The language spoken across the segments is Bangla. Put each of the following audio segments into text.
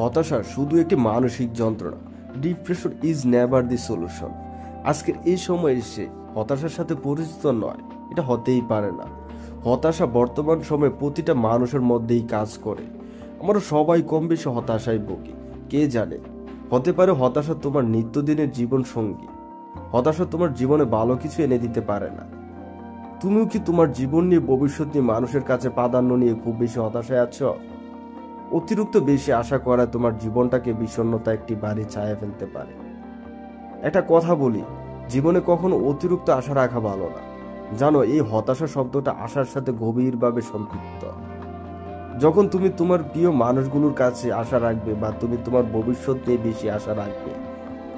হতাশা শুধু একটি মানসিক যন্ত্রণা। Depression is never the solution. আজকের এই সময় এসে হতাশার সাথে পরিচিত নয়, এটা হতেই পারে না। হতাশা বর্তমান সময়ে প্রতিটা মানুষের মধ্যেই কাজ করে। আমরা সবাই কম বেশি হতাশায় ভুগি। কে জানে, হতে পারে হতাশা তোমার নিত্যদিনের জীবন সঙ্গী। হতাশা তোমার জীবনে ভালো কিছু এনে দিতে পারে না। তুমিও কি তোমার জীবন নিয়ে, ভবিষ্যৎ নিয়ে মানুষের কাছে প্রাধান্য নিয়ে খুব বেশি হতাশায় আছো? অতিরিক্ত বেশি আশা করা তোমার জীবনটাকে বিষণ্ণতা একটি বাড়ি ছায়া ফেলতে পারে। একটা কথা বলি, জীবনে কখনো অতিরিক্ত আশা রাখা ভালো না। জানো, এই হতাশা শব্দটা আশার সাথে গভীরভাবে সম্পৃক্ত। যখন তুমি তোমার প্রিয় মানুষগুলোর কাছে আশা রাখবে বা তুমি তোমার ভবিষ্যৎ নিয়ে বেশি আশা রাখবে,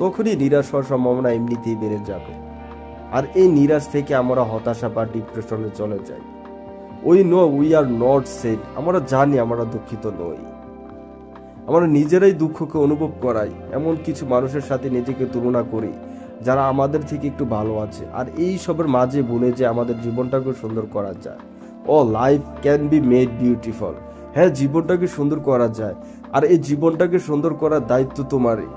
তখনই নিরাশ হওয়ার সম্ভাবনা এমনিতেই বেড়ে যাবে। আর এই নিরাশ থেকে আমরা হতাশা বা ডিপ্রেশনে চলে যাই। We know we are not shed. আমরা জানি আমরা দুঃখিত নই। আমরা নিজেরাই দুঃখকে অনুভব করাই, এমন কিছু মানুষের সাথে নিজেকে তুলনা করি যারা আমাদের থেকে একটু ভালো আছে। আর এই সবের মাঝে ভুলে যে আমাদের জীবনটাকে সুন্দর করা যায়। ও life can be made beautiful. হ্যাঁ, জীবনটাকে সুন্দর করা যায়, আর এই জীবনটাকে সুন্দর করার দায়িত্ব তোমারই।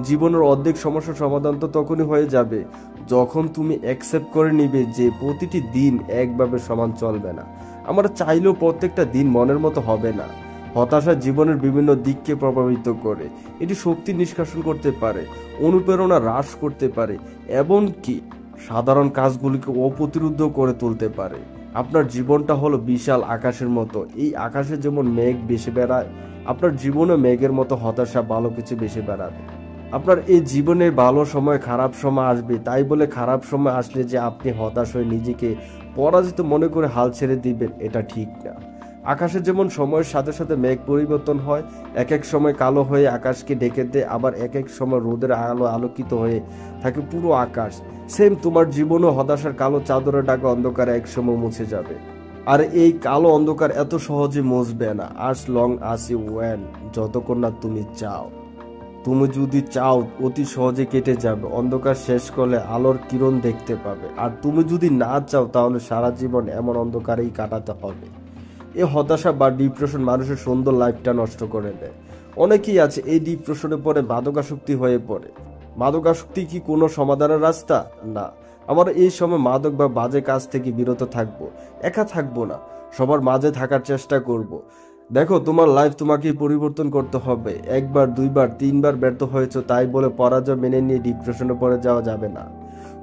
জীবনের অর্ধেক সমস্যার সমাধান তো তখনই হয়ে যাবে যখন তুমি অ্যাকসেপ্ট করে নিবে যে প্রতিটি দিন একভাবে সমান চলবে না। আমরা চাইলেও প্রত্যেকটা দিন মনের মতো হবে না। হতাশা জীবনের বিভিন্ন দিককে প্রভাবিত করে। এটি শক্তি নিষ্কাশন করতে পারে, অনুপ্রেরণা হ্রাস করতে পারে, এমনকি সাধারণ কাজগুলিকে অপ্রতিরোধ করে তুলতে পারে। আপনার জীবনটা হলো বিশাল আকাশের মতো। এই আকাশে যেমন মেঘ বেশি বেড়ায়, আপনার জীবনে মেঘের মতো হতাশা ভালো কিছু বেশি বেড়াবে। আপনার এই জীবনে ভালো সময় খারাপ সময় আসবে, তাই বলে খারাপ সময় আসলে যে আপনি হতাশ হয়ে নিজেকে পরাজিত মনে করে হাল ছেড়ে দিবেন, এটা ঠিক না। আকাশে যেমন সময়ের সাথে সাথে মেঘ পরিবর্তন হয়, এক এক সময় কালো হয়ে আকাশকে ঢেকে দেয়, আবার এক এক সময় রোদের আলো আলোকিত হয়ে থাকে পুরো আকাশ। সেম তোমার জীবনও হতাশার কালো চাদরে ঢাকা অন্ধকারে এক সময় মুছে যাবে। আর এই কালো অন্ধকার এত সহজে মুছবে না, আজ লং আস ইউ ওয়েন, যতক্ষণ না তুমি চাও। তুমি যদি চাও অতি সহজে কেটে যাবে, অন্ধকার শেষ করলে আলোর কিরণ দেখতে পাবে। আর তুমি যদি না চাও, তাহলে সারা জীবন এমন অন্ধকারেই কাটাতে হবে। এই হতাশা বা ডিপ্রেশন মানুষের সুন্দর লাইফটা নষ্ট করে দেয়। অনেকেই আছে এই ডিপ্রেশনে পড়ে মাদকাসক্তি হয়ে পড়ে। মাদকাসক্তি কি কোনো সমাধানের রাস্তা? না। আমরা এই সময় মাদক বা বাজে কাজ থেকে বিরত থাকবো, একা থাকবো না, সবার মাঝে থাকার চেষ্টা করব। দেখো, তোমার লাইফ তোমাকেই পরিবর্তন করতে হবে। একবার, দুইবার, তিনবার ব্যর্থ হয়েছে তাই বলে পরাজয় মেনে নিয়ে ডিপ্রেশনে পড়ে যাওয়া যাবে না।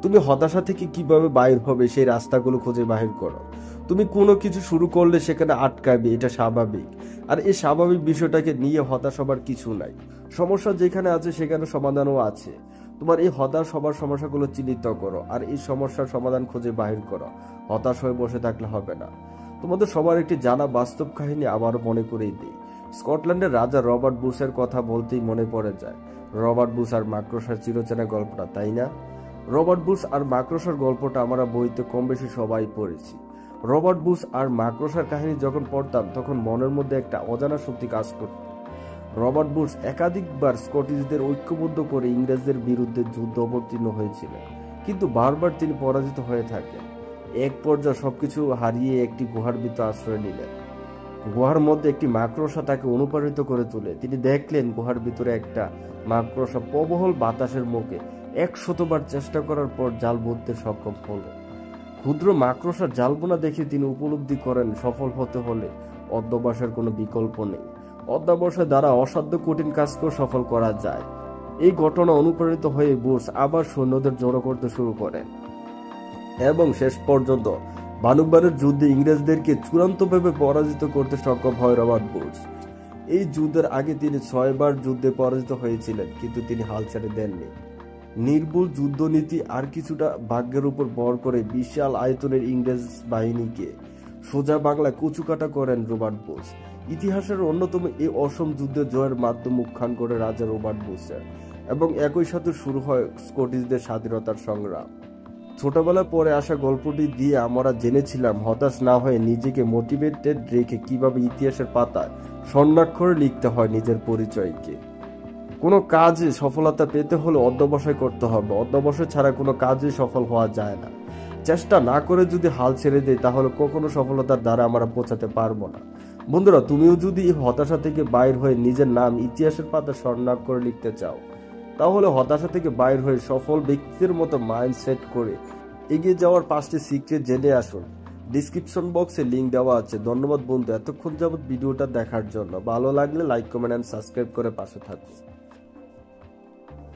তুমি হতাশা থেকে কিভাবে বাইর হবে সেই রাস্তাগুলো খুঁজে বাহির করো। তুমি কোনো কিছু শুরু করলে সেখানে আটকাবে, এটা স্বাভাবিক। আর এই স্বাভাবিক বিষয়টাকে নিয়ে হতাশ হবার কিছু নাই। সমস্যা যেখানে আছে সেখানে সমাধানও আছে। তোমার এই হতাশ হবার সমস্যাগুলো চিহ্নিত করো আর এই সমস্যার সমাধান খুঁজে বাহির করো। হতাশ হয়ে বসে থাকলে হবে না। তোমাদের সবার একটি জানা বাস্তব কাহিনী আবারও মনে করেই দিই। স্কটল্যান্ডের রাজা রবার্ট বুশের কথা বলতেই মনে পড়ে যায় রবার্ট বুশ আর মাকড়সার চিরচেনা গল্পটা, তাই না? রবার্ট বুশ আর মাকড়সার গল্পটা আমরা বইতে কম বেশি সবাই পড়েছি। রবার্ট বুশ আর মাকড়সার কাহিনী যখন পড়তাম তখন মনের মধ্যে একটা অজানা শক্তি কাজ করত। রবার্ট বুশ একাধিকবার স্কটিশদের ঐক্যবদ্ধ করে ইংরেজদের বিরুদ্ধে যুদ্ধ অবতীর্ণ হয়েছিলেন, কিন্তু বারবার তিনি পরাজিত হয়ে থাকেন। এক পর্যায়ে সবকিছু হারিয়ে একটি গুহার ভিতর আশ্রয় নিলেন। গুহার মধ্যে একটি মাকড়সা তাকে অনুপ্রাণিত করে তোলে। তিনি দেখলেন গুহার ভিতরে একটা মাকড়সা প্রবল বাতাসের মুখে 100বার চেষ্টা করার পর জাল বুনতে সক্ষম হলো। ক্ষুদ্র মাকড়সার জাল বোনা দেখে তিনি উপলব্ধি করেন সফল হতে হলে অধ্যবসায়ের কোনো বিকল্প নেই। অধ্যবসায় দ্বারা অসাধ্য কঠিন কাজকেও সফল করা যায়। এই ঘটনা অনুপ্রাণিত হয়ে বুশ আবার সৈন্যদের জড়ো করতে শুরু করেন এবং শেষ পর্যন্ত বানুকবানের যুদ্ধে ইংরেজদেরকে চূড়ান্তভাবে পরাজিত করতে সক্ষম হয় রবার্ট বুশ। এই যুদ্ধের আগে তিনি 6বার যুদ্ধে পরাজিত হয়েছিলেন, কিন্তু তিনি হাল ছেড়ে দেননি। নির্ভুল যুদ্ধনীতি আর কিছুটা ভাগ্যের উপর ভর করে বিশাল আয়তনের ইংরেজ বাহিনীকে সোজা বাংলা কুচুকাটা করেন রবার্ট বুশ। ইতিহাসের অন্যতম এই অসম যুদ্ধে জয়ের মাধ্যমে মুখখান করে রাজা রবার্ট বুশের, এবং একই সাথে শুরু হয় স্কটিশদের স্বাধীনতার সংগ্রাম। ছোটবেলায় পড়ে আসা গল্পটি দিয়ে আমরা জেনেছিলাম হতাশ না হয়ে নিজেকে মোটিভেটেড রেখে কিভাবে ইতিহাসের পাতায় স্বর্ণাক্ষরে লিখতে হয় নিজের পরিচয়কে। কোনো কাজে সফলতা পেতে হলে অধ্যবসায় করতে হবে। অধ্যবসায় ছাড়া কোনো কাজে সফল হওয়া যায় না। চেষ্টা না করে যদি হাল ছেড়ে দেয় তাহলে কখনো সফলতার দ্বারা আমরা পৌঁছাতে পারবো না। বন্ধুরা, তুমিও যদি এই হতাশা থেকে বাইর হয়ে নিজের নাম ইতিহাসের পাতা স্বর্ণাক্ষরে করে লিখতে চাও, তাহলে হতাশা থেকে বাইর হয়ে সফল ব্যক্তিদের মতো মাইন্ডসেট করে এগিয়ে যাওয়ার 5টি সিক্রেট জেনে আসুন। ডিসক্রিপশন বক্সে লিঙ্ক দেওয়া আছে। ধন্যবাদ বন্ধু এতক্ষণ যাবত ভিডিওটা দেখার জন্য। ভালো লাগলে লাইক, কমেন্ট এন্ড সাবস্ক্রাইব করে পাশে থাকুন।